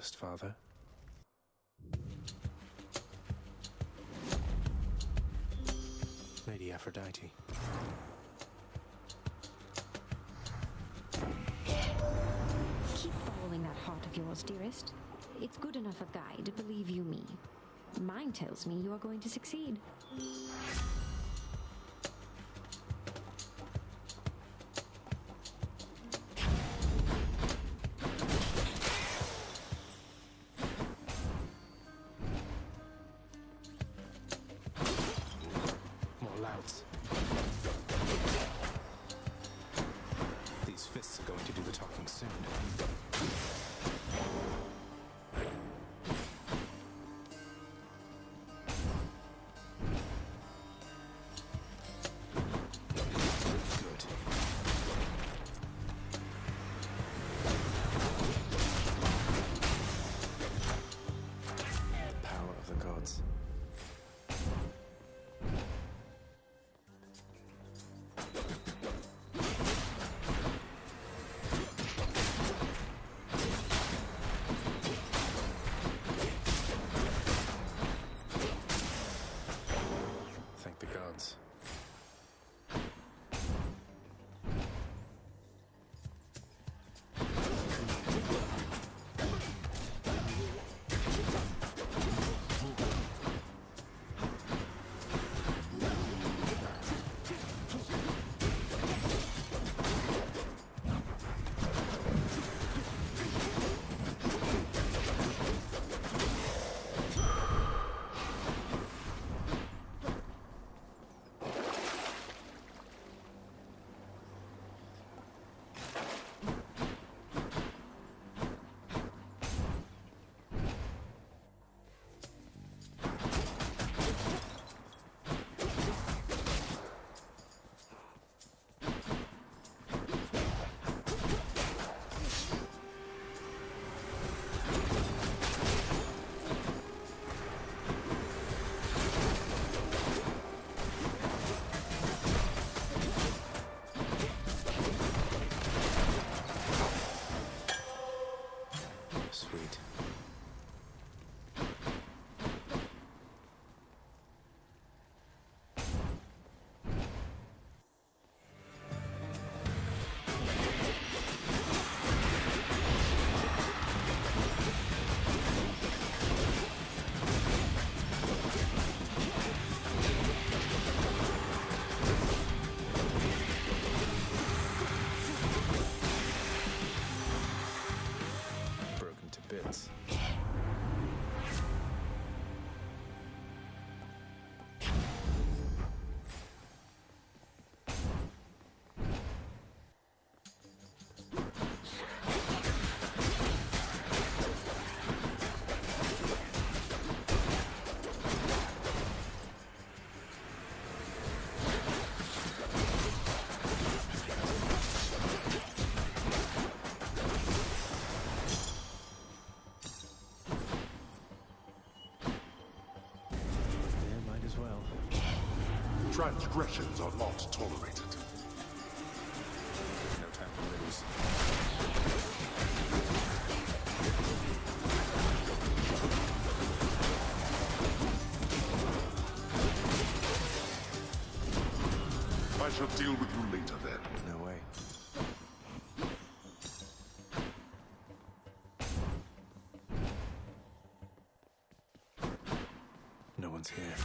first, Father. Lady Aphrodite. Keep following that heart of yours, dearest. It's good enough a guide, believe you me. Mine tells me you are going to succeed. More louds. These fists are going to do the talking soon. Transgressions are not tolerated. No time to lose. I shall deal with you later then. No way. No one's here.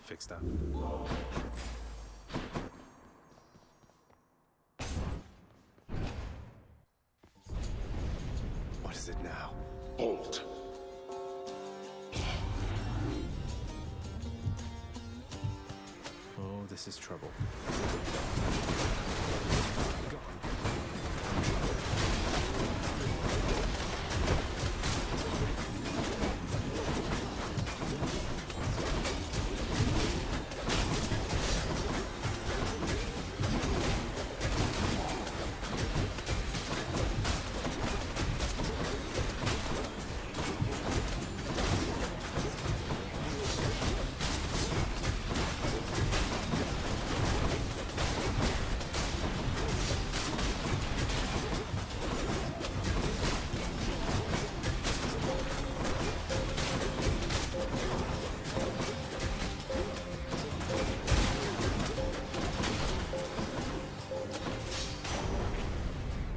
Fixed up. What is it now? Bolt. Oh, this is trouble. Gone.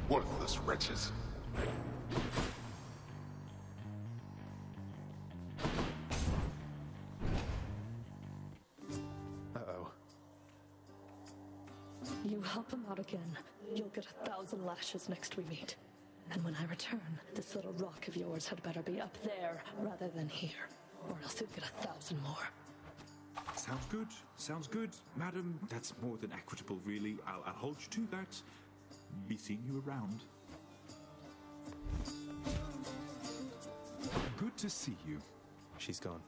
Worthless wretches. Uh-oh. You help him out again, you'll get 1,000 lashes next we meet. And when I return, this little rock of yours had better be up there rather than here, or else you'll get 1,000 more. Sounds good. Sounds good, madam. That's more than equitable, really. I'll hold you to that. Be seeing you around. Good to see you. She's gone.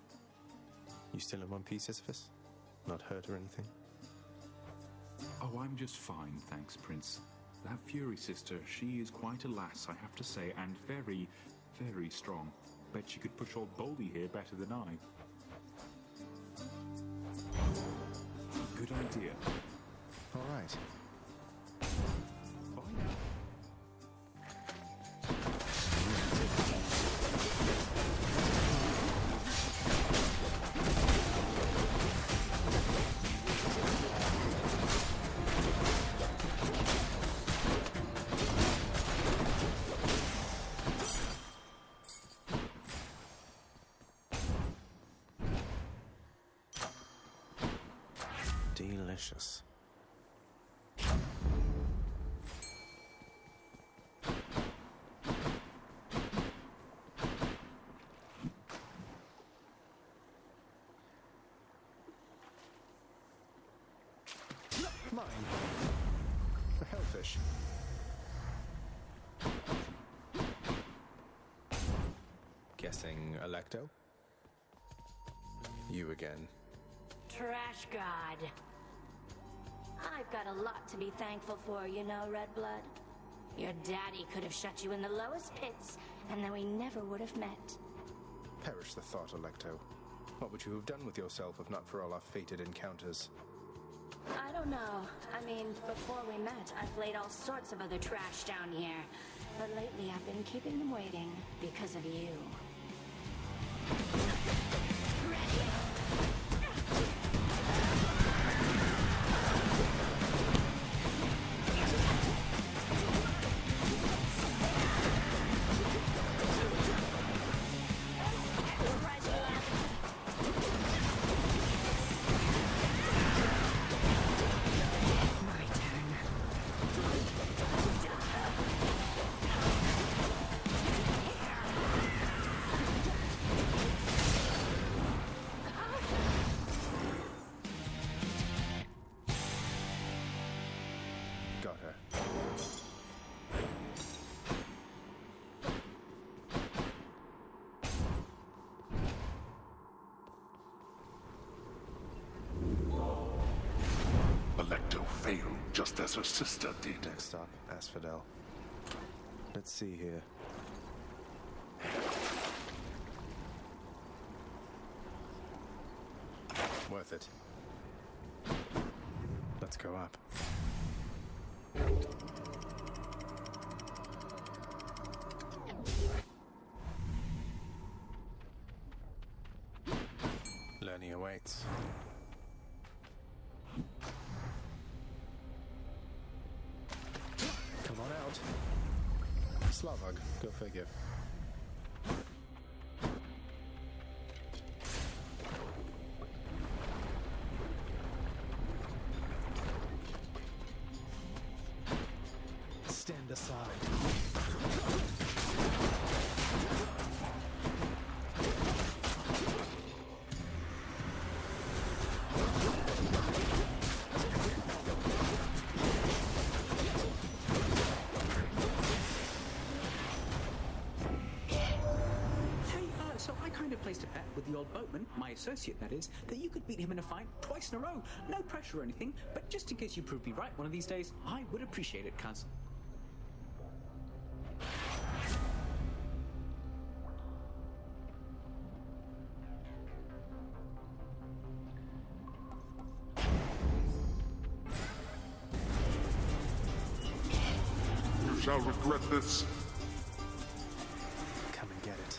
You still in one piece, Sisyphus? Not hurt or anything? Oh, I'm just fine, thanks, Prince. That Fury sister, she is quite a lass, I have to say, and very, very strong. Bet she could push old Boldy here better than I. Good idea. All right. Bye now. Delicious. Mine. The hellfish. Guessing Electo? You again. Trash God. I've got a lot to be thankful for, you know, Redblood. Your daddy could have shut you in the lowest pits, and then we never would have met. Perish the thought, Electo. What would you have done with yourself if not for all our fated encounters? I don't know. I mean, before we met, I flayed all sorts of other trash down here. But lately I've been keeping them waiting because of you. Got her. Electo failed just as her sister did. Next stop, Asphodel. Let's see here. Worth it. Let's go up. Learning awaits. Come on out. Slavog, go figure. Stand aside. So I kind of placed a bet with the old boatman, my associate that is, that you could beat him in a fight twice in a row. No pressure or anything, but just in case you prove me right one of these days, I would appreciate it, cuz. You shall regret this. Come and get it.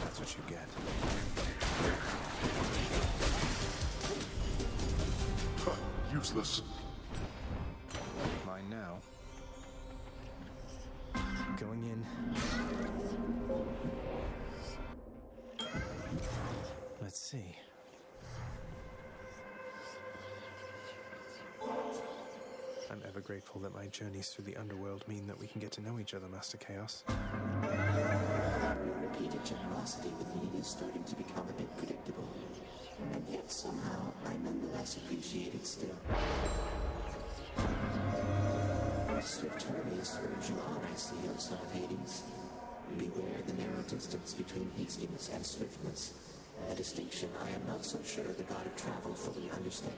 That's what you get. useless. Mine now. Going in. Let's see. I'm ever grateful that my journeys through the underworld mean that we can get to know each other, Master Chaos. Your repeated generosity with me is starting to become a bit predictable. And yet somehow I nonetheless appreciate it still. Swift hurries urge you on, I see, O son of Hades. Beware the narrow distance between hastiness and swiftness. A distinction I am not so sure the god of travel fully understands.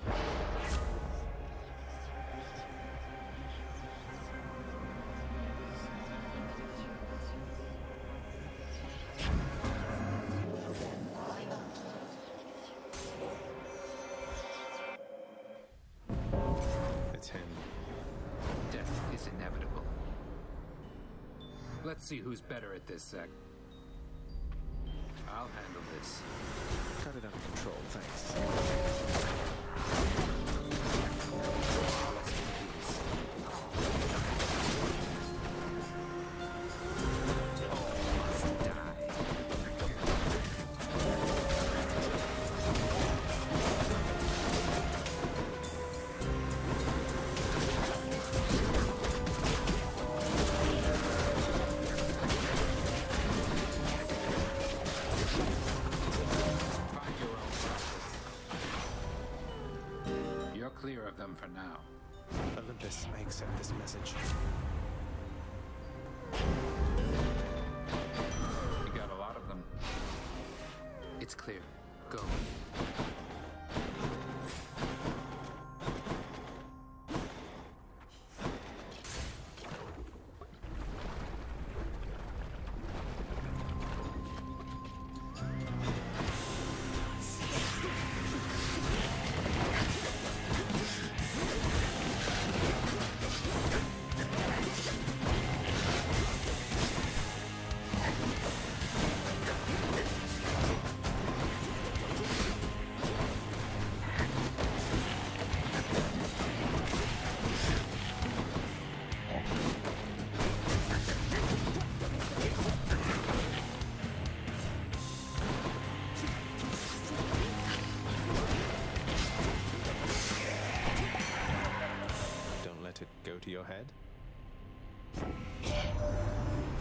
Well then, why not? It's him. Death is inevitable. Let's see who's better at this, Sept. I'll handle this. Got it under control, thanks. Clear of them for now. Olympus, I accept this message. You got a lot of them. It's clear. Go. To your head?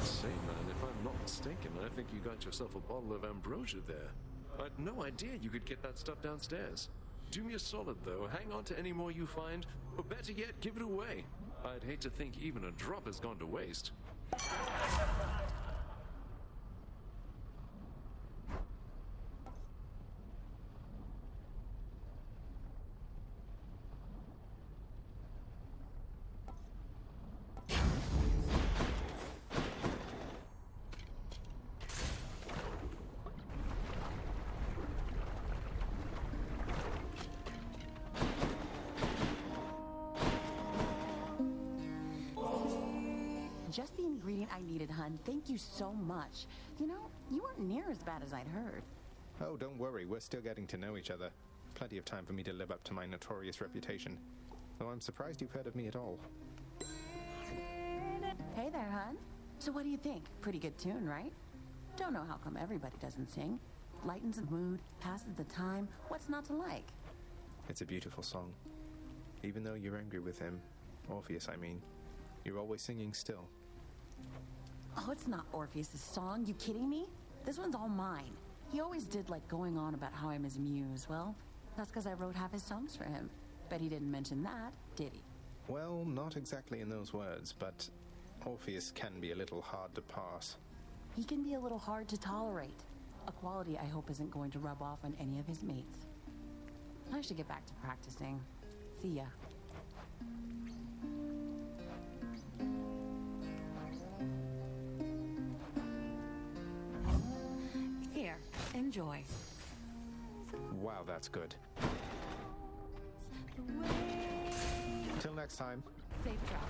Say, man, if I'm not mistaken, I think you got yourself a bottle of ambrosia there. I had no idea you could get that stuff downstairs. Do me a solid, though. Hang on to any more you find, or better yet, give it away. I'd hate to think even a drop has gone to waste. Just the ingredient I needed, hun. Thank you so much. You know, you weren't near as bad as I'd heard. Oh, don't worry. We're still getting to know each other. Plenty of time for me to live up to my notorious reputation. Though I'm surprised you've heard of me at all. Hey there, hun. So what do you think? Pretty good tune, right? Don't know how come everybody doesn't sing. Lightens the mood, passes the time. What's not to like? It's a beautiful song. Even though you're angry with him, Orpheus, I mean, you're always singing still. Oh, it's not Orpheus' song. You kidding me? This one's all mine. He always did like going on about how I'm his muse. Well, that's because I wrote half his songs for him. Bet he didn't mention that, did he? Well, not exactly in those words, but Orpheus can be a little hard to pass. He can be a little hard to tolerate. A quality I hope isn't going to rub off on any of his mates. I should get back to practicing. See ya. Here, enjoy. Wow, that's good. Till next time. Safe travels.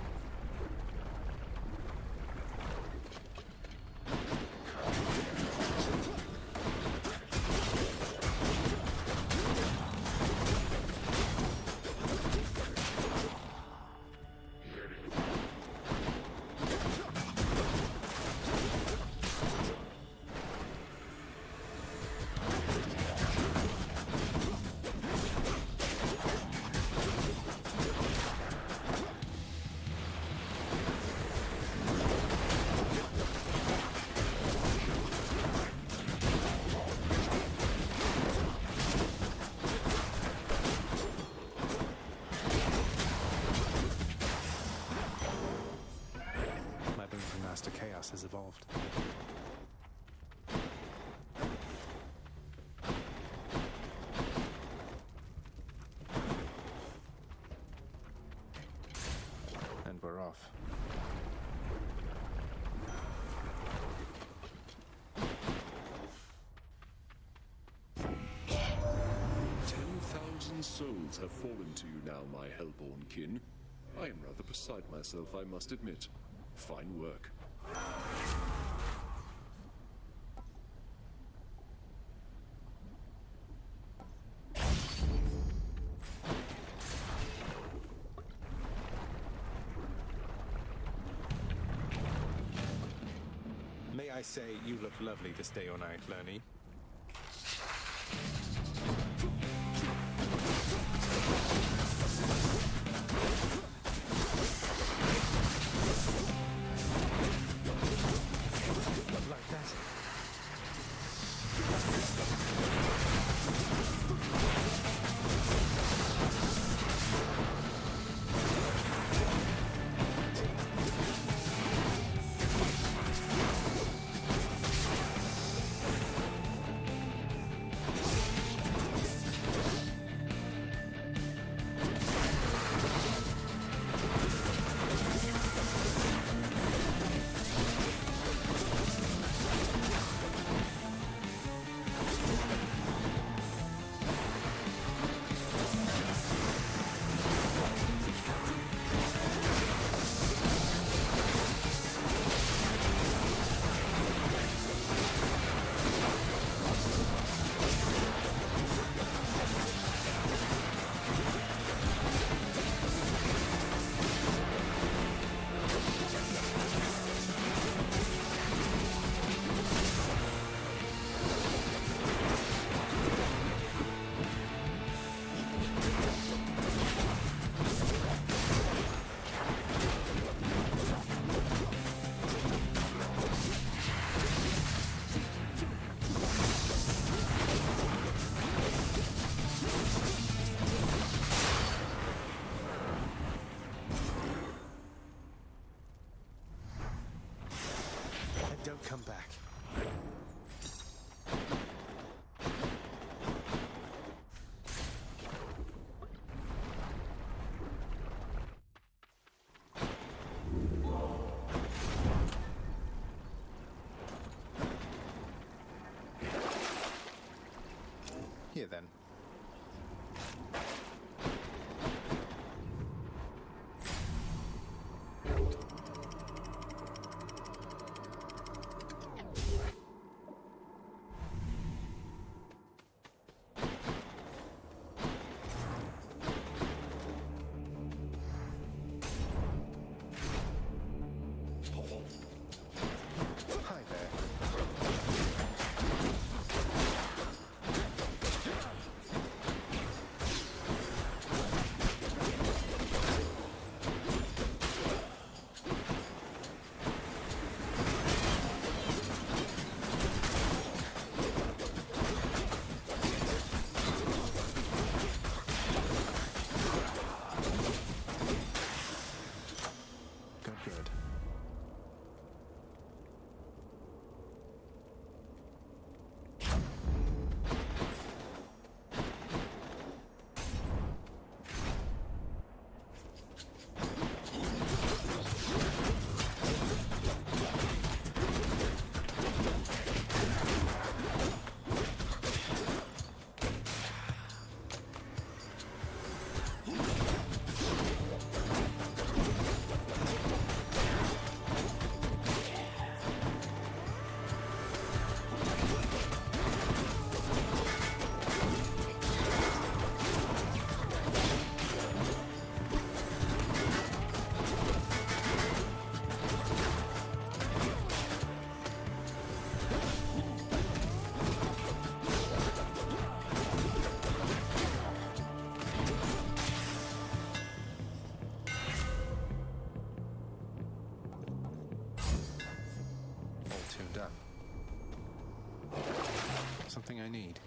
7 souls have fallen to you now, my hellborn kin. I am rather beside myself, I must admit. Fine work. May I say, you look lovely this day or night, Lerny. Like that. Don't come back. Here then. Hi there. Good. Up. Something I need.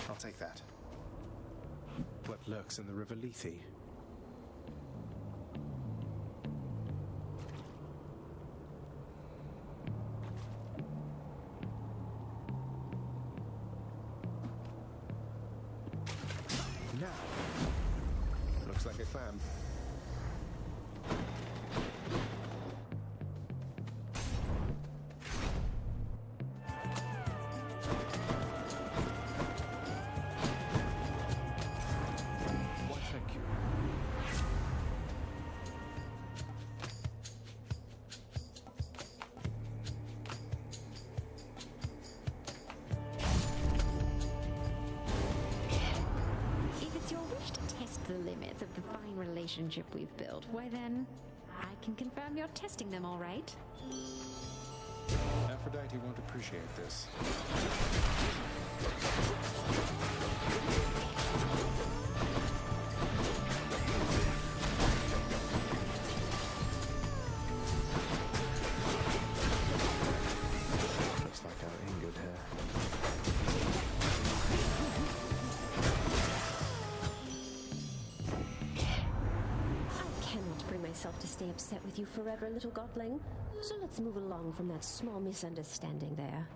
I'll take that. What lurks in the River Lethe? Now. Looks like a clam. bits of the fine relationship we've built, why then, I can confirm you're testing them all right. Aphrodite won't appreciate this. Looks like I'm in good hair. I cannot bring myself to stay upset with you forever, little godling. So let's move along from that small misunderstanding there.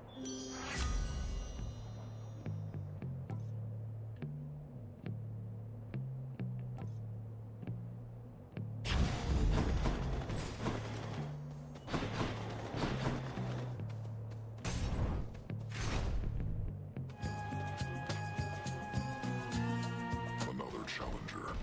Another challenger.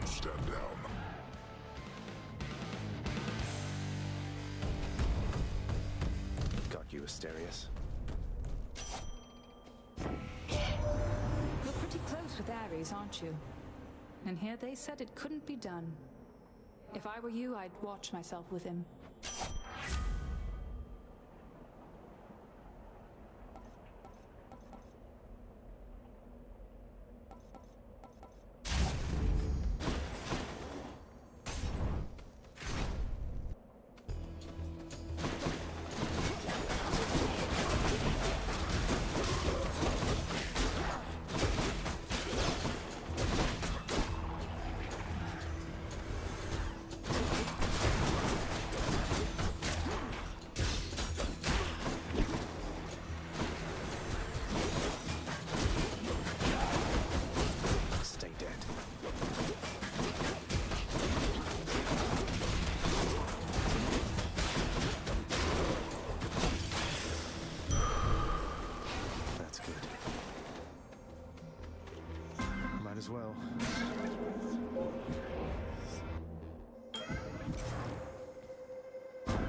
Stand down. Got you, Asterius. You're pretty close with Ares, aren't you? And here they said it couldn't be done. If I were you, I'd watch myself with him. Stay dead. That's good. Might as well.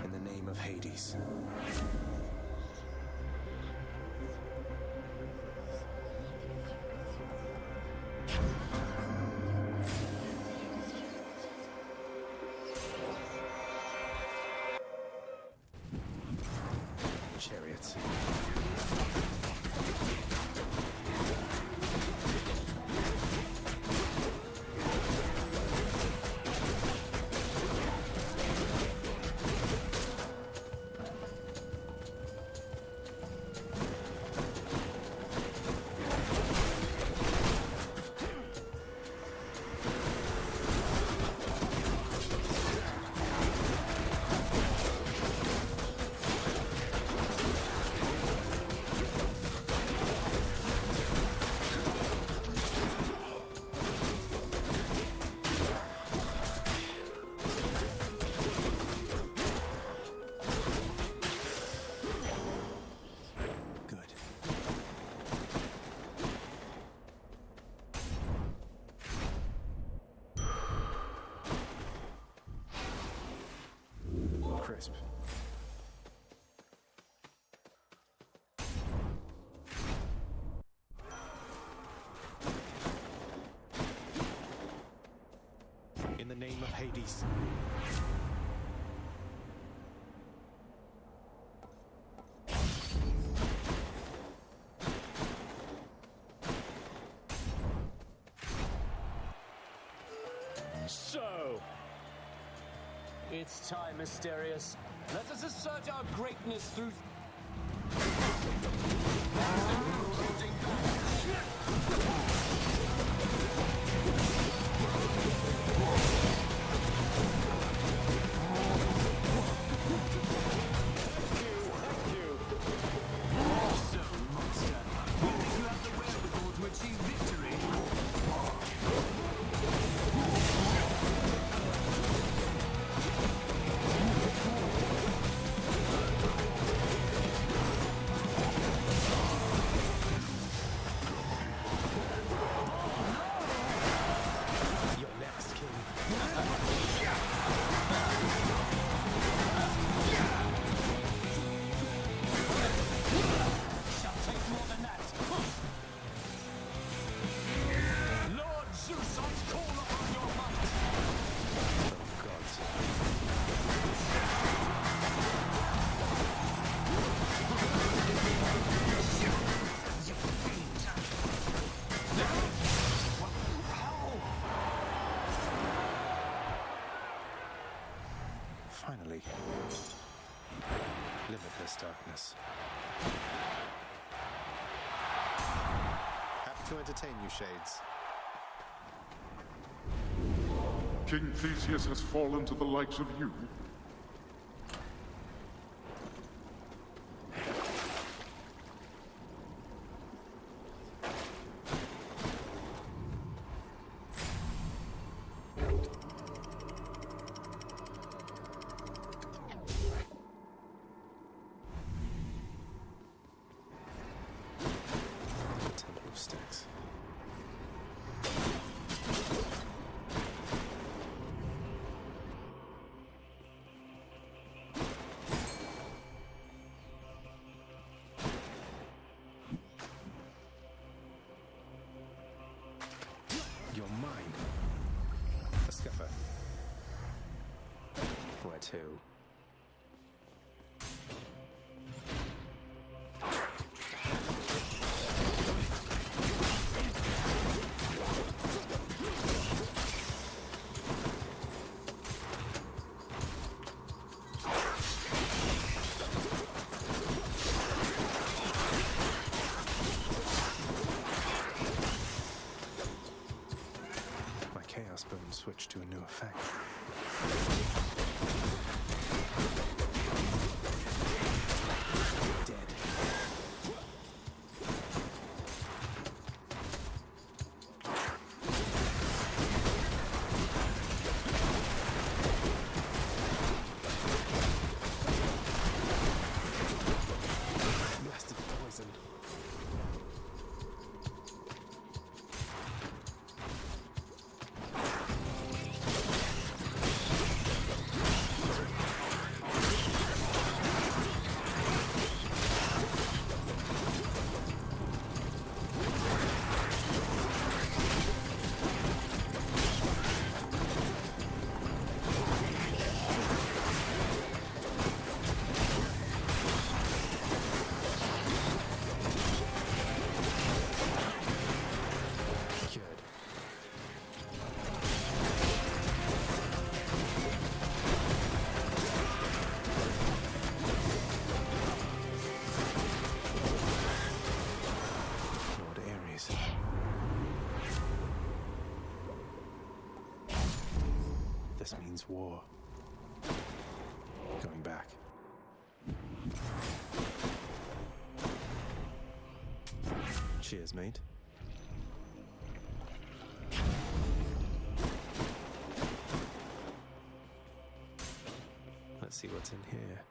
In the name of Hades. Chariots. Good. Crisp. In the name of Hades. So, it's time, Asterius. Let us assert our greatness through... Thank you. Awesome, monster. Finally. Limitless darkness. Happy to entertain you, Shades. King Theseus has fallen to the likes of you. You're mine. A scuffer. Where to? Chaos boom switch to a new effect. Dead. Blasted poison. This means war. Going back. Cheers, mate. Let's see what's in here.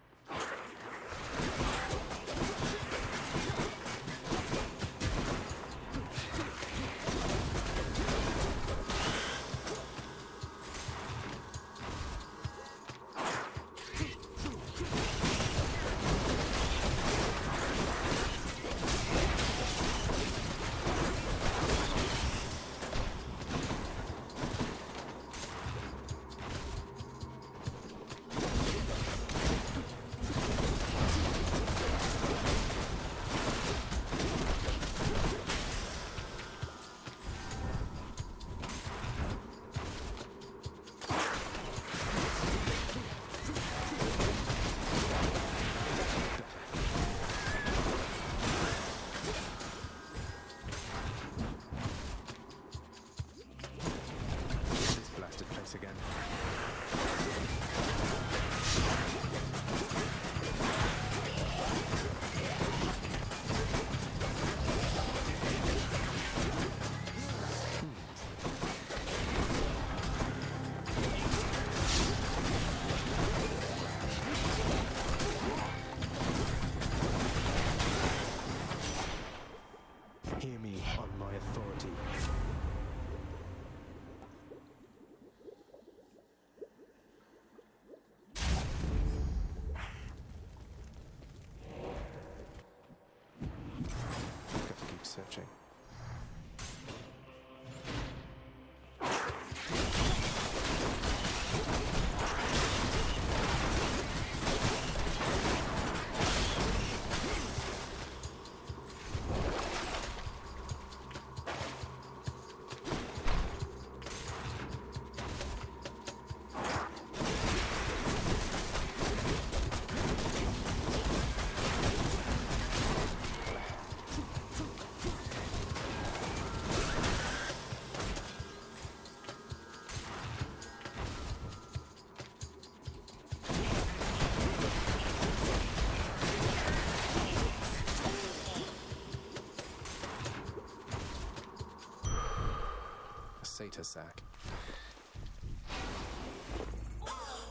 later, Zach.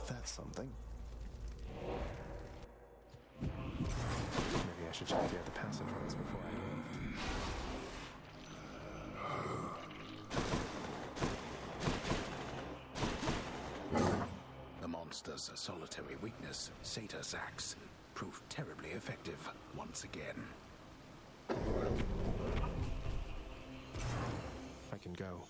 That's something. Maybe I should check the other passageways before I leave. The monster's solitary weakness, Satyrs Axe, proved terribly effective once again. I can go.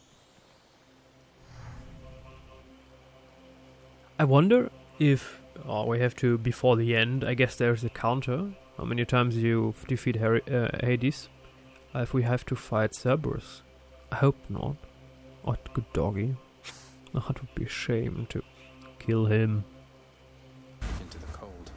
I wonder if we have to, before the end, I guess there's a counter. How many times you defeat Hades? If we have to fight Cerberus. I hope not. Oh, good doggy. That would be a shame to kill him. Into the cold.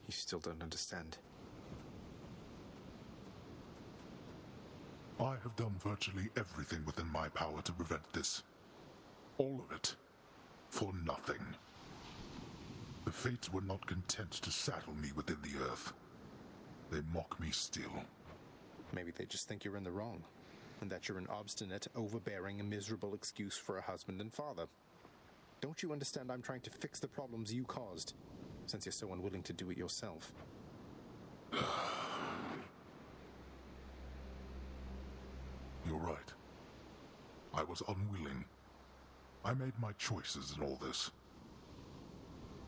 You still don't understand. I have done virtually everything within my power to prevent this. All of it. For nothing. The Fates were not content to saddle me within the earth. They mock me still. Maybe they just think you're in the wrong, and that you're an obstinate, overbearing, and miserable excuse for a husband and father. Don't you understand I'm trying to fix the problems you caused, since you're so unwilling to do it yourself? You're right. I was unwilling. I made my choices in all this.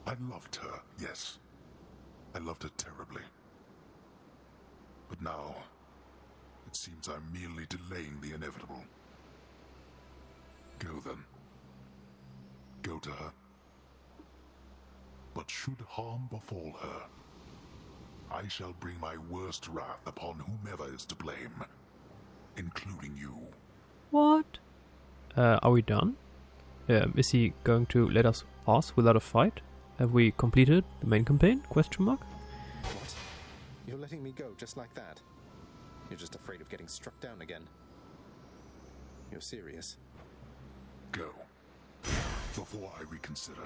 I loved her, yes. I loved her terribly. But now, it seems I'm merely delaying the inevitable. Go then. Go to her. But should harm befall her, I shall bring my worst wrath upon whomever is to blame, including you. What? Are we done? Is he going to let us pass without a fight? Have we completed the main campaign? Question mark. What? You're letting me go just like that? You're just afraid of getting struck down again. You're serious? Go. Before I reconsider.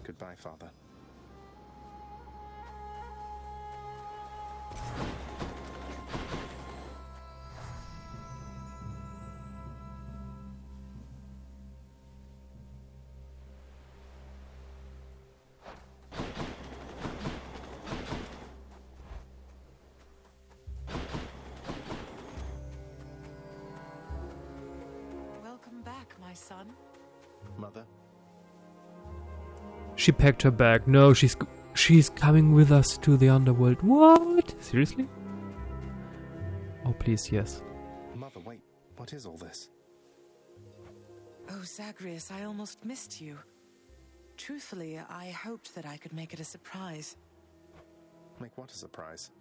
Goodbye, Father. Welcome back, my son. Mother? She packed her bag. No, she's coming with us to the underworld. What? Seriously? Oh, please, yes. Mother, wait. What is all this? Oh, Zagreus, I almost missed you. Truthfully, I hoped that I could make it a surprise. Make what a surprise?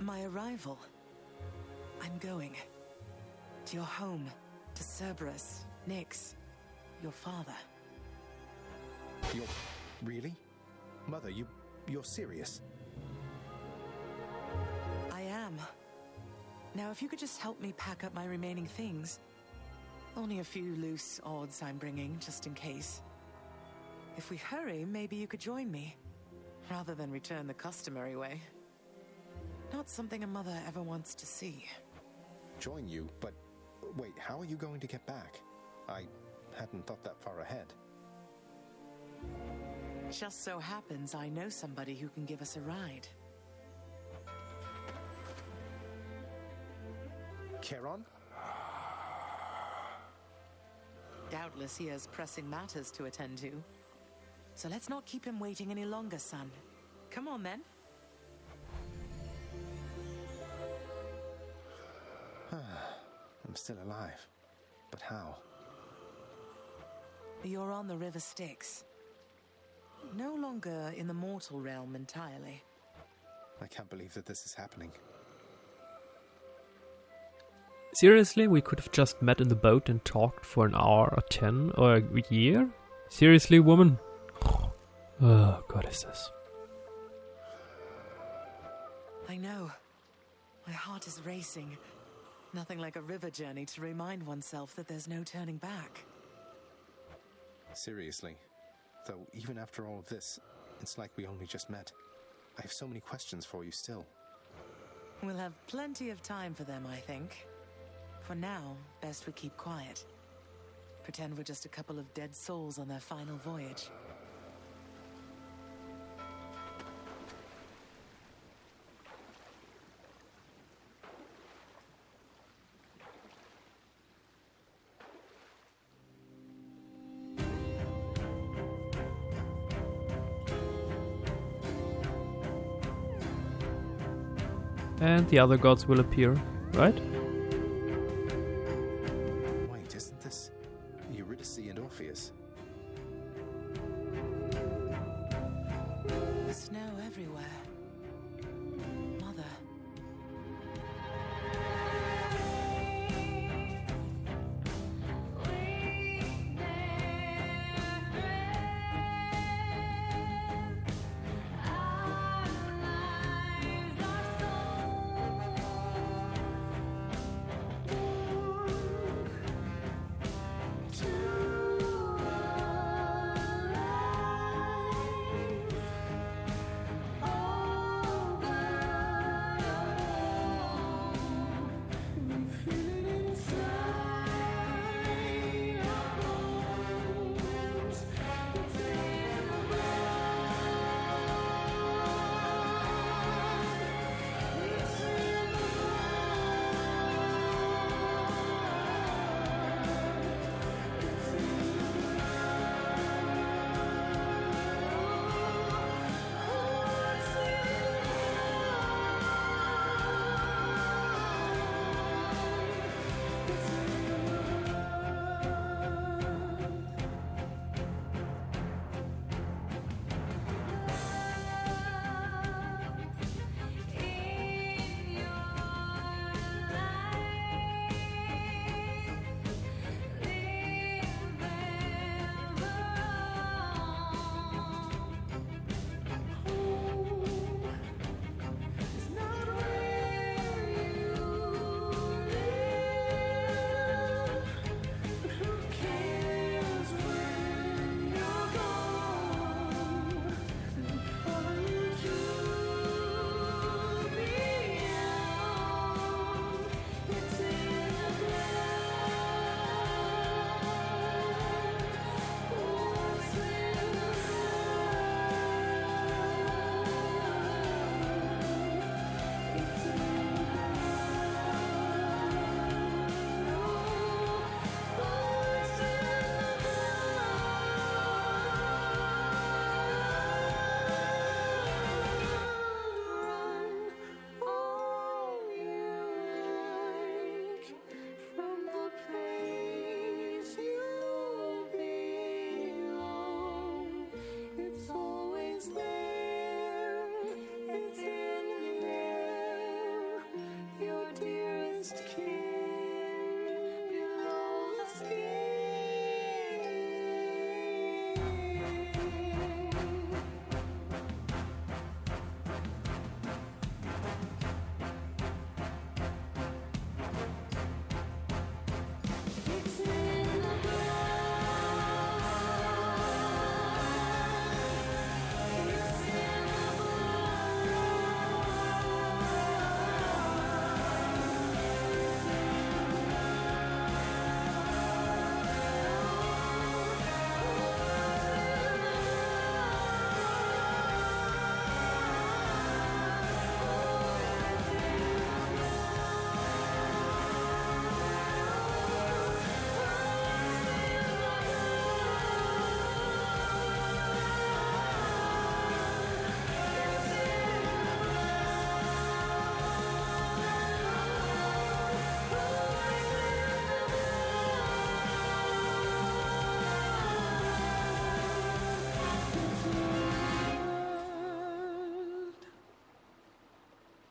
My arrival. I'm going. To your home. To Cerberus. Nyx. Your father. You're... really? Mother, you're serious? I am. Now, if you could just help me pack up my remaining things. Only a few loose odds I'm bringing, just in case. If we hurry, maybe you could join me. Rather than return the customary way. Not something a mother ever wants to see. Join you? But... wait, how are you going to get back? I hadn't thought that far ahead. Just so happens I know somebody who can give us a ride. Charon? Doubtless he has pressing matters to attend to. So let's not keep him waiting any longer, son. Come on, then. I'm still alive. But how? You're on the River Styx. No longer in the mortal realm entirely. I can't believe that this is happening. Seriously, we could have just met in the boat and talked for an hour or 10 or a year? Seriously, woman? Oh, goddesses. I know. My heart is racing. Nothing like a river journey to remind oneself that there's no turning back. Seriously. Though, even after all of this, it's like we only just met. I have so many questions for you still. We'll have plenty of time for them, I think. For now, best we keep quiet. Pretend we're just a couple of dead souls on their final voyage. And the other gods will appear, right? Wait, isn't this Eurydice and Orpheus? Snow everywhere. Mother.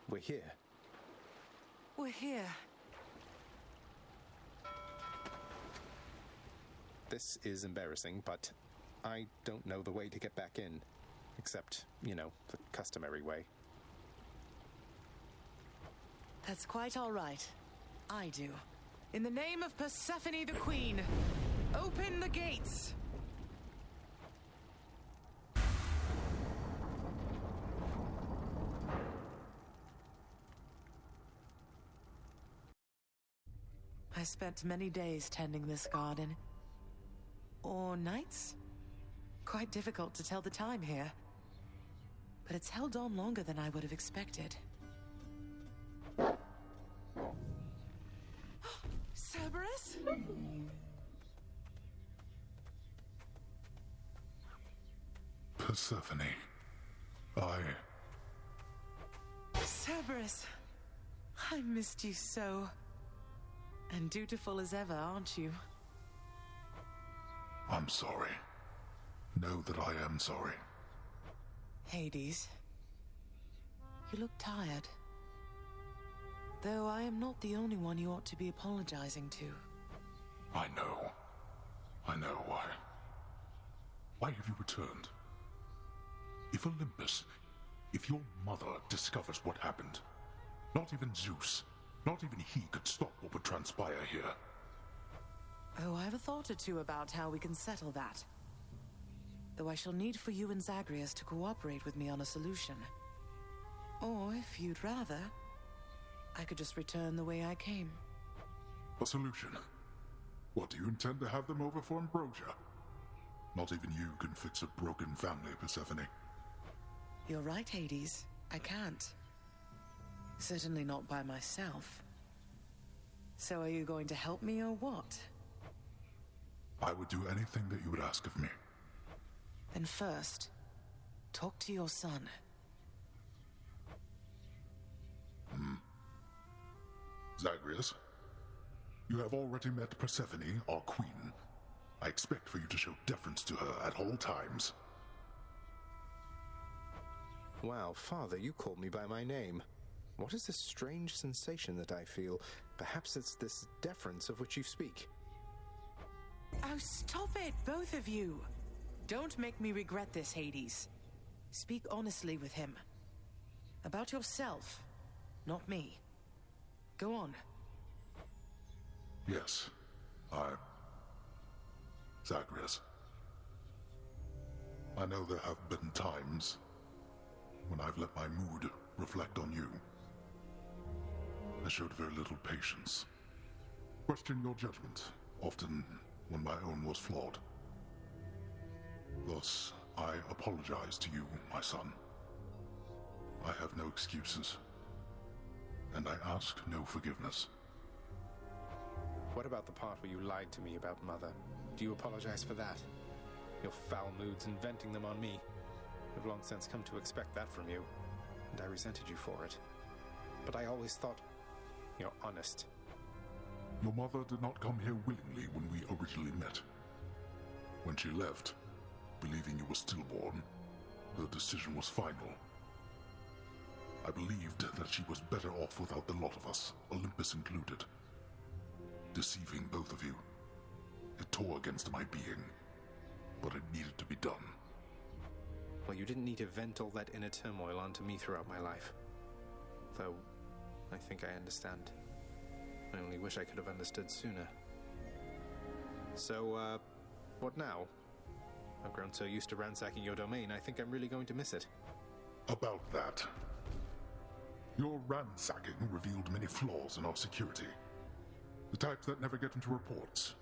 We're here. We're here. This is embarrassing, but I don't know the way to get back in. Except, you know, the customary way. That's quite all right. I do. In the name of Persephone the Queen, open the gates! I spent many days tending this garden. Or nights? Quite difficult to tell the time here. But it's held on longer than I would have expected. Cerberus? Persephone. Cerberus. I missed you so. And dutiful as ever, aren't you? I'm sorry. Know that I am sorry. Hades. You look tired. Though I am not the only one you ought to be apologizing to. I know. I know why. Why have you returned? If Olympus, if your mother discovers what happened, not even Zeus, not even he could stop what would transpire here. Oh, I have a thought or two about how we can settle that. Though I shall need for you and Zagreus to cooperate with me on a solution. Or, if you'd rather, I could just return the way I came. A solution? What, do you intend to have them over for ambrosia? Not even you can fix a broken family, Persephone. You're right, Hades. I can't. Certainly not by myself. So are you going to help me or what? I would do anything that you would ask of me. Then first, talk to your son. Zagreus, you have already met Persephone, our queen. I expect for you to show deference to her at all times. Wow, Father, you called me by my name. What is this strange sensation that I feel? Perhaps it's this deference of which you speak. Oh, stop it, both of you! Don't make me regret this, Hades. Speak honestly with him. About yourself, not me. Go on. Yes, Zagreus. I know there have been times when I've let my mood reflect on you. I showed very little patience. Questioned your judgment, often when my own was flawed. Thus, I apologize to you, my son. I have no excuses, and I ask no forgiveness. What about the part where you lied to me about Mother? Do you apologize for that? Your foul moods and venting them on me. I've long since come to expect that from you, and I resented you for it. But I always thought you're honest. Your mother did not come here willingly when we originally met. When she left, believing you were stillborn, her decision was final. I believed that she was better off without the lot of us, Olympus included. Deceiving both of you. It tore against my being, but it needed to be done. Well, you didn't need to vent all that inner turmoil onto me throughout my life. Though, I think I understand. I only wish I could have understood sooner. So, what now? I've grown so used to ransacking your domain, I think I'm really going to miss it. About that. Your ransacking revealed many flaws in our security. The types that never get into reports.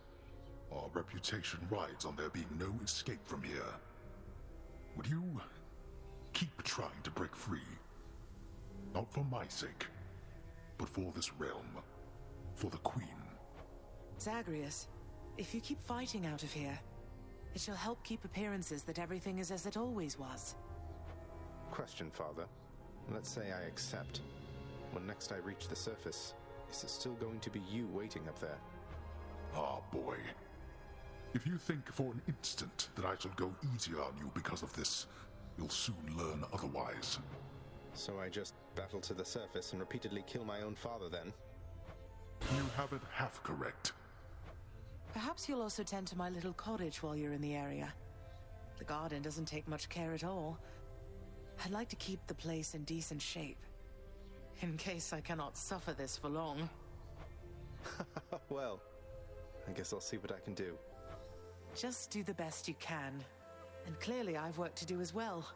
Our reputation rides on there being no escape from here. Would you keep trying to break free? Not for my sake, but for this realm. For the Queen. Zagreus, if you keep fighting out of here, it shall help keep appearances that everything is as it always was. Question, Father. Let's say I accept. When next I reach the surface, is it still going to be you waiting up there? Ah, boy. If you think for an instant that I shall go easier on you because of this, you'll soon learn otherwise. So I just battle to the surface and repeatedly kill my own father, then? You have it half correct. Perhaps you'll also tend to my little cottage while you're in the area. The garden doesn't take much care at all. I'd like to keep the place in decent shape. in case I cannot suffer this for long. Well, I guess I'll see what I can do. Just do the best you can. And clearly I've work to do as well.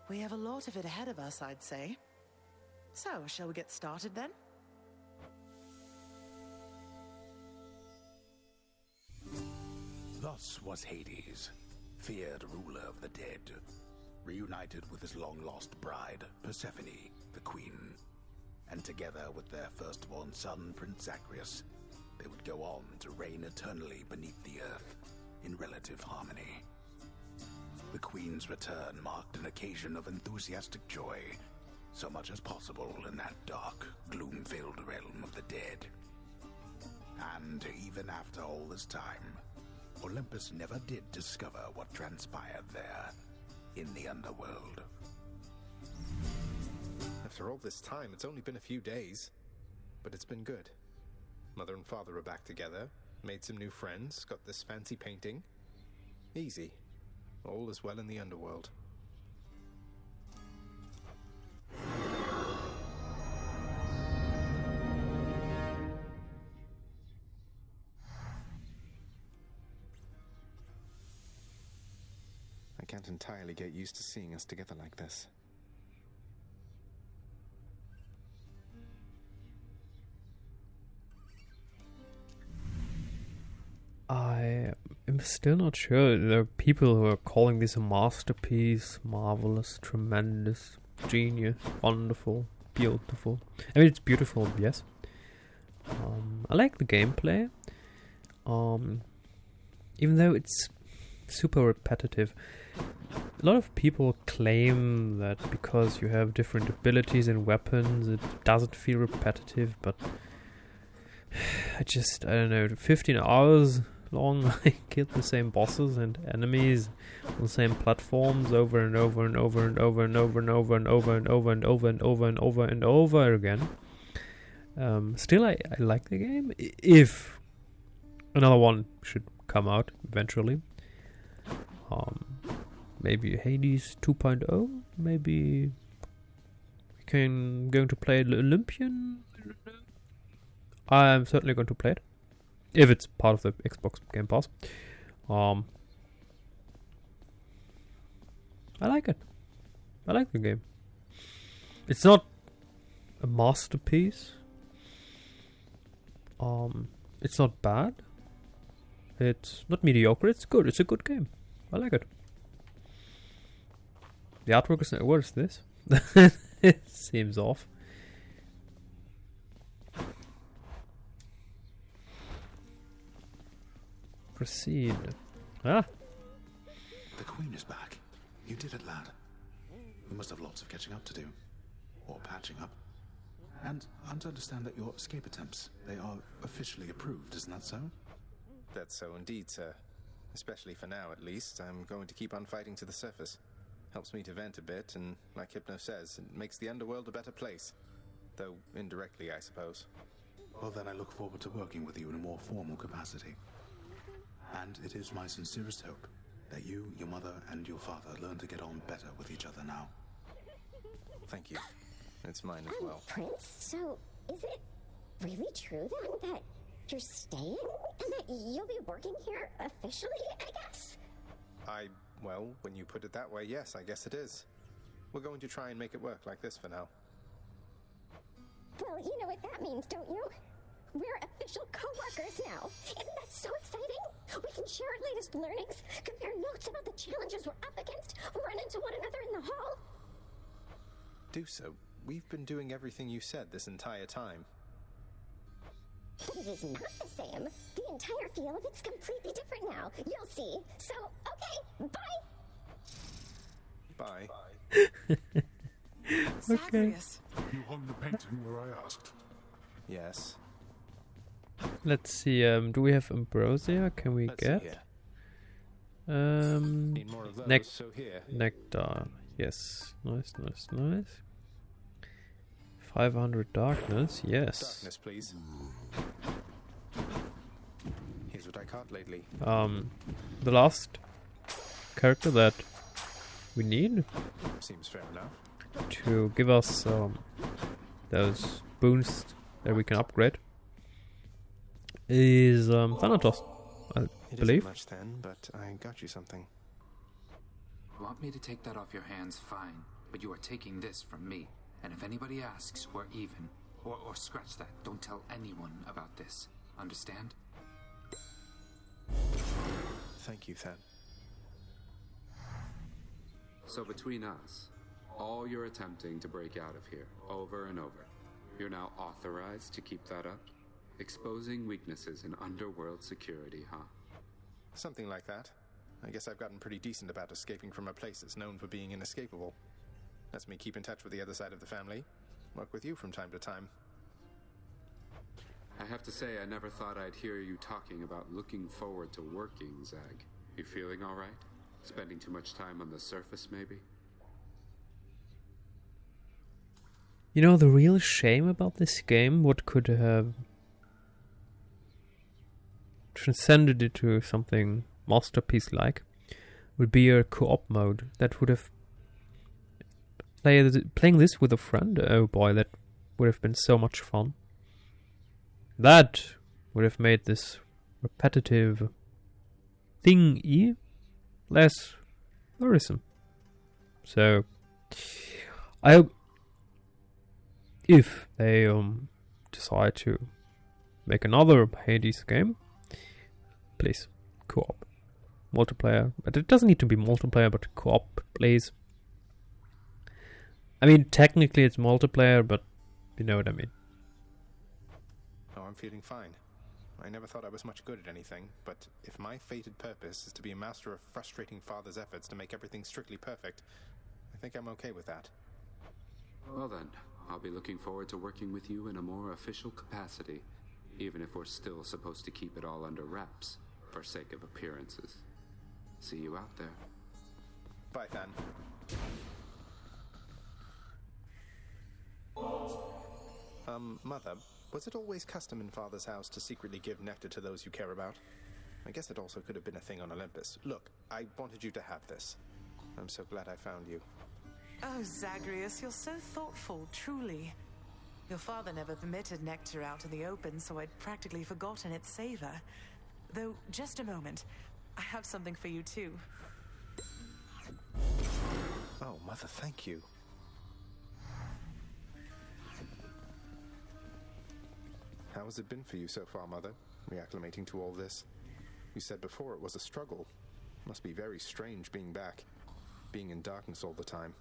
We have a lot of it ahead of us, I'd say. So, shall we get started then? Thus was Hades, feared ruler of the dead, reunited with his long-lost bride, Persephone, the queen. And together with their firstborn son, Prince Zagreus, they would go on to reign eternally beneath the earth, in relative harmony. The queen's return marked an occasion of enthusiastic joy, so much as possible in that dark, gloom-filled realm of the dead. And even after all this time, Olympus never did discover what transpired there, in the underworld. After all this time, it's only been a few days. But it's been good. Mother and father are back together, made some new friends, got this fancy painting. Easy. All is well in the underworld. I can't entirely get used to seeing us together like this. I am still not sure. There are people who are calling this a masterpiece, marvelous, tremendous, genius, wonderful, beautiful. I mean, it's beautiful, yes. I like the gameplay. Even though it's super repetitive. A lot of people claim that because you have different abilities and weapons, it doesn't feel repetitive, but I don't know, 15 hours long, I killed the same bosses and enemies on the same platforms over and over and over and over and over and over and over and over and over and over and over and over again. Still, I like the game. If another one should come out eventually, maybe Hades 2.0, maybe we going to play Olympian. I'm certainly going to play it if it's part of the Xbox Game Pass. I like it. I like the game. It's not a masterpiece. It's not bad. It's not mediocre. It's good. It's a good game. I like it. The artwork is... What is this? It seems off. Proceed. Ah! The Queen is back. You did it, lad. We must have lots of catching up to do. Or patching up. And I'm to understand that your escape attempts, they are officially approved, isn't that so? That's so indeed, sir. Especially for now, at least. I'm going to keep on fighting to the surface. Helps me to vent a bit, and like Hypno says, it makes the underworld a better place. Though indirectly, I suppose. Well, then I look forward to working with you in a more formal capacity. And it is my sincerest hope that you, your mother, and your father learn to get on better with each other now. Thank you. It's mine as well. Prince, so is it really true then that you're staying? And that you'll be working here officially, I guess? Well, when you put it that way, yes, I guess it is. We're going to try and make it work like this for now. Well, you know what that means, don't you? We're official co-workers now. Isn't that so exciting? We can share our latest learnings, compare notes about the challenges we're up against, run into one another in the hall. Do so. We've been doing everything you said this entire time. But it is not the same. The entire feel of it's completely different now. You'll see. So, okay, bye. Bye. Okay. You hung the painting where I asked. Yes. Let's see, do we have ambrosia? Can we get? Need more of those, so here. Nectar. Yes. Nice. 500 darkness. Yes. Darkness, please. Here's what I caught lately. The last character that we need seems fair enough to give us those boons that we can upgrade, is Thanatos, I believe. It isn't much then, but I got you something. Want me to take that off your hands? Fine. But you are taking this from me. And if anybody asks, we're even. Or scratch that. Don't tell anyone about this. Understand? Thank you, Then. So between us, all you're attempting to break out of here, over and over, you're now authorized to keep that up? Exposing weaknesses in underworld security, huh? Something like that. I guess I've gotten pretty decent about escaping from a place that's known for being inescapable. Lets me keep in touch with the other side of the family. Work with you from time to time. I have to say, I never thought I'd hear you talking about looking forward to working, Zag. You feeling all right? Spending too much time on the surface, maybe? You know, the real shame about this game, what could have transcended it to something masterpiece-like, would be a co-op mode that would have... Playing this with a friend, oh boy, that would have been so much fun. That would have made this repetitive thingy less worrisome. So, I hope if they decide to make another Hades game, please, co-op. Multiplayer. But it doesn't need to be multiplayer, but co-op, please. I mean, technically it's multiplayer, but you know what I mean. Oh, I'm feeling fine. I never thought I was much good at anything, but if my fated purpose is to be a master of frustrating father's efforts to make everything strictly perfect, I think I'm okay with that. Well then, I'll be looking forward to working with you in a more official capacity, even if we're still supposed to keep it all under wraps, for sake of appearances. See you out there. Bye, Than. Mother, was it always custom in Father's house to secretly give nectar to those you care about? I guess it also could have been a thing on Olympus. Look, I wanted you to have this. I'm so glad I found you. Oh, Zagreus, you're so thoughtful, truly. Your father never permitted nectar out in the open, so I'd practically forgotten its savor. Though, just a moment. I have something for you, too. Oh, Mother, thank you. How has it been for you so far, Mother, reacclimating to all this? You said before it was a struggle. Must be very strange being back, being in darkness all the time.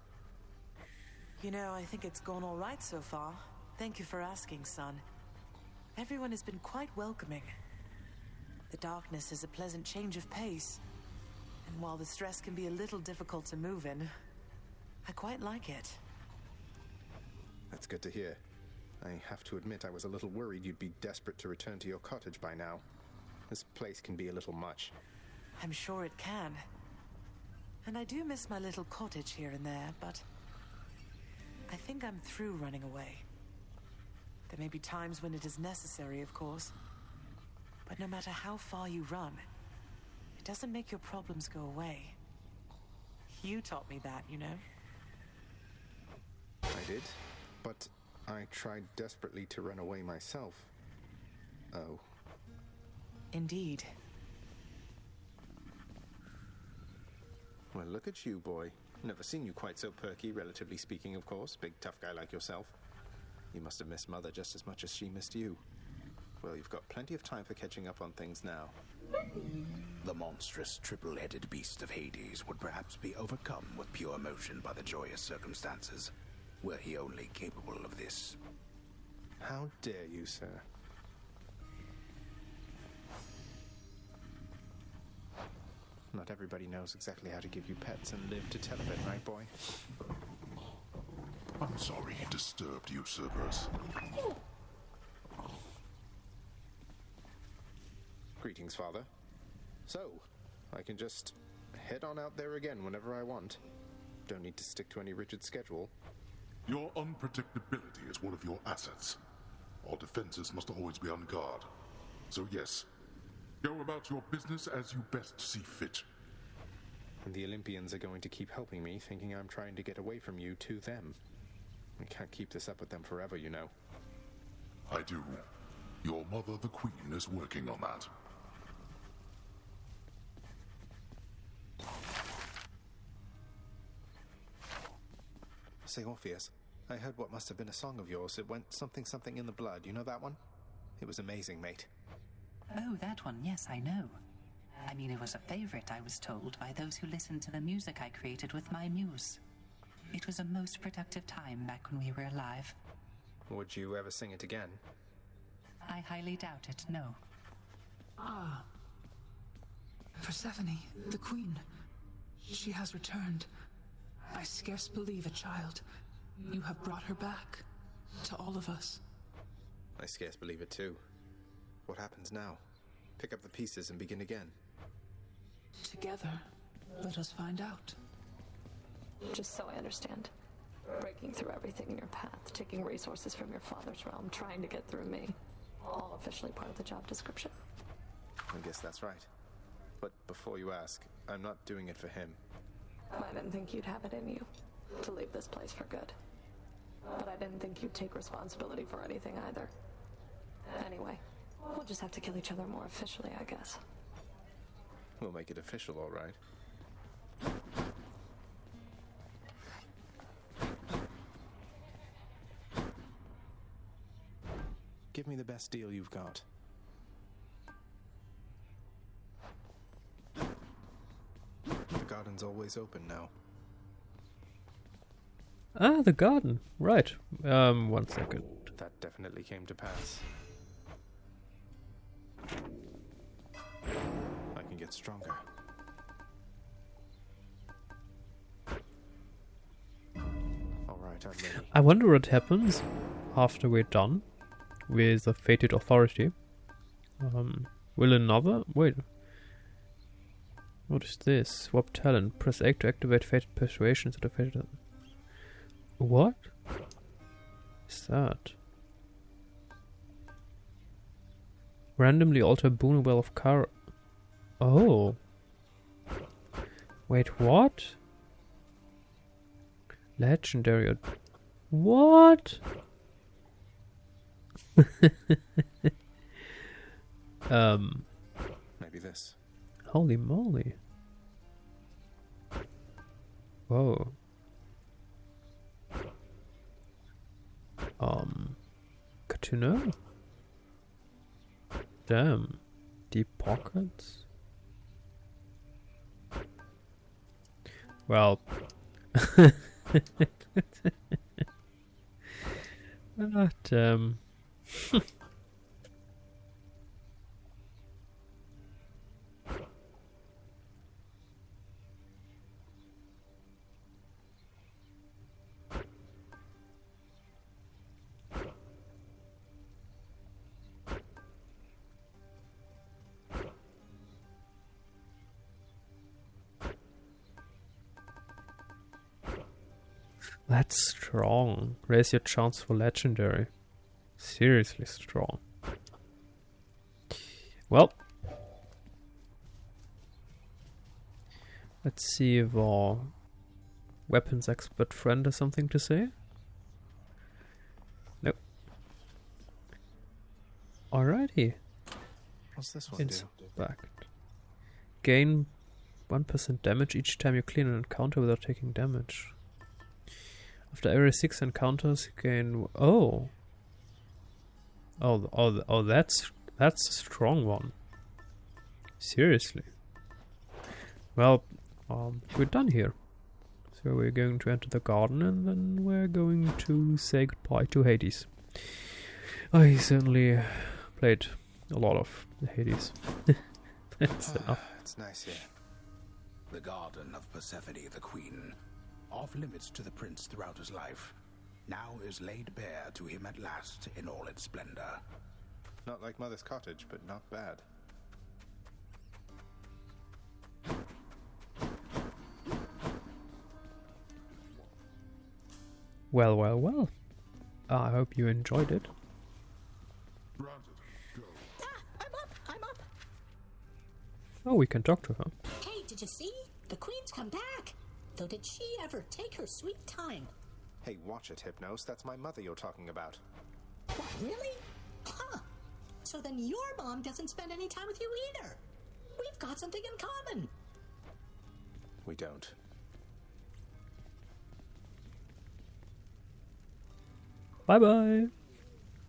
You know, I think it's gone all right so far. Thank you for asking, son. Everyone has been quite welcoming. The darkness is a pleasant change of pace. And while the stress can be a little difficult to move in, I quite like it. That's good to hear. I have to admit I was a little worried you'd be desperate to return to your cottage by now. This place can be a little much. I'm sure it can. And I do miss my little cottage here and there, but I think I'm through running away. There may be times when it is necessary, of course. But no matter how far you run, it doesn't make your problems go away. You taught me that, you know? I did, but I tried desperately to run away myself. Oh. Indeed. Well, look at you, boy. Never seen you quite so perky, relatively speaking, of course. Big, tough guy like yourself. You must have missed Mother just as much as she missed you. Well, you've got plenty of time for catching up on things now. The monstrous triple-headed beast of Hades would perhaps be overcome with pure emotion by the joyous circumstances, were he only capable of this. How dare you, sir? Not everybody knows exactly how to give you pets and live to tell of it, right, boy? I'm sorry he disturbed you, Cerberus. Greetings, Father. So, I can just head on out there again whenever I want. Don't need to stick to any rigid schedule. Your unpredictability is one of your assets. Our defenses must always be on guard. So yes, go about your business as you best see fit. And the Olympians are going to keep helping me, thinking I'm trying to get away from you to them. We can't keep this up with them forever, you know. I do. Your mother, the Queen, is working on that. Say, Orpheus, I heard what must have been a song of yours. It went something something in the blood. You know that one? It was amazing, mate. Oh, that one, yes, I know. I mean, it was a favorite, I was told, by those who listened to the music I created with my muse. It was a most productive time back when we were alive. Would you ever sing it again? I highly doubt it, no. Ah. Persephone, the Queen. She has returned. I scarce believe it, child. You have brought her back. To all of us. I scarce believe it too. What happens now? Pick up the pieces and begin again. Together, let us find out. Just so I understand. Breaking through everything in your path, taking resources from your father's realm, trying to get through me. All officially part of the job description. I guess that's right. But before you ask, I'm not doing it for him. I didn't think you'd have it in you to leave this place for good. But I didn't think you'd take responsibility for anything either. Anyway, we'll just have to kill each other more officially, I guess. We'll make it official, all right. Give me the best deal you've got. The garden's always open now. Ah, the garden. Right. 1 second. That definitely came to pass. I can get stronger. Alright, I'm ready. I wonder what happens after we're done with the Fated Authority. Will another... Wait. What is this? Swap talent. Press A to activate Fated Persuasion instead of Fated... What is that? Randomly alter boon well of car. Oh. Wait, what? Legendary. What? Maybe this. Holy moly. Whoa. Good to know. Damn. Deep pockets? Well. Damn. That's strong. Raise your chance for legendary. Seriously strong. Well. Let's see if our weapons expert friend has something to say. Nope. Alrighty. What's this one do? Inspect. Gain 1% damage each time you clear an encounter without taking damage. After every 6 encounters, you gain... Oh, that's a strong one. Seriously. Well, we're done here. So we're going to enter the garden and then we're going to say goodbye to Hades. I certainly played a lot of Hades. That's enough. It's nice here. The garden of Persephone, the Queen. Off limits to the prince throughout his life, now is laid bare to him at last in all its splendor. Not like Mother's cottage, but not bad. Well, well, well. I hope you enjoyed it. I'm up. Oh, we can talk to her. Hey, did you see? The Queen's come back. Though did she ever take her sweet time? Hey, watch it, Hypnos. That's my mother you're talking about. What, really? Huh. So then your mom doesn't spend any time with you either. We've got something in common. We don't. Bye-bye.